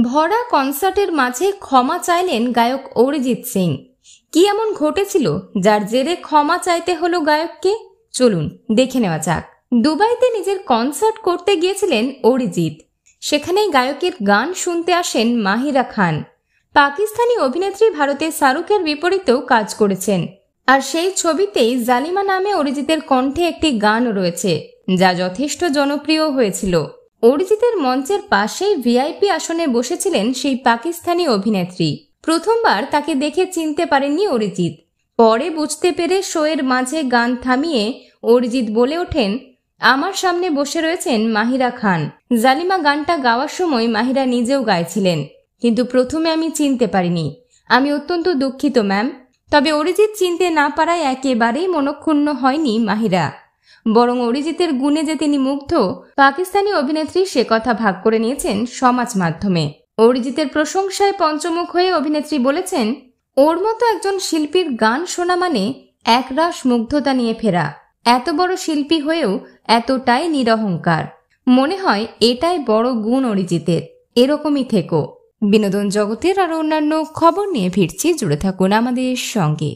ভরা কনসার্টের মাঝে ক্ষমা চাইলেন গায়ক অরিজিৎ সিং। কি এমন ঘটেছিল যার জেরে ক্ষমা চাইতে হলো গায়ককে? চলুন দেখে নেওয়া যাক। দুবাইতে নিজের কনসার্ট করতে গিয়েছিলেন অরিজিৎ। সেখানেই গায়কের গান শুনতে আসেন মাহিরা খান। পাকিস্তানি অভিনেত্রী ভারতের শাহরুখের বিপরীতেও কাজ করেছেন, আর সেই ছবিতেই জালিমা নামে অরিজিতের কণ্ঠে একটি গানও রয়েছে, যা যথেষ্ট জনপ্রিয় হয়েছিল। অরিজিতের মঞ্চের পাশেই ভিআইপি আসনে বসেছিলেন সেই পাকিস্তানি অভিনেত্রী। প্রথমবার তাকে দেখে চিনতে পারেননি অরিজিৎ। পরে বুঝতে পেরে শোয়ের মাঝে গান থামিয়ে অরিজিৎ বলে ওঠেন, আমার সামনে বসে রয়েছেন মাহিরা খান। জালিমা গানটা গাওয়ার সময় মাহিরা নিজেও গাইছিলেন, কিন্তু প্রথমে আমি চিনতে পারিনি। আমি অত্যন্ত দুঃখিত ম্যাম। তবে অরিজিৎ চিনতে না পারায় একেবারেই মনক্ষুণ্ণ হয়নি মাহিরা, বরং অরিজিতের গুণে যে তিনি মুগ্ধ, পাকিস্তানি অভিনেত্রী সে কথা ভাগ করে নিয়েছেন সমাজ মাধ্যমে। অরিজিতের প্রশংসায় পঞ্চমুখ হয়ে অভিনেত্রী বলেছেন, ওর মতো একজন শিল্পীর গান শোনা মানে একরাশ মুগ্ধতা নিয়ে ফেরা। এত বড় শিল্পী হয়েও এতটাই নিরহংকার। মনে হয় এটাই বড় গুণ অরিজিতের। এরকমই থেকো। বিনোদন জগতের আরো অন্যান্য খবর নিয়ে ফিরছি, জুড়ে থাকুন আমাদের সঙ্গে।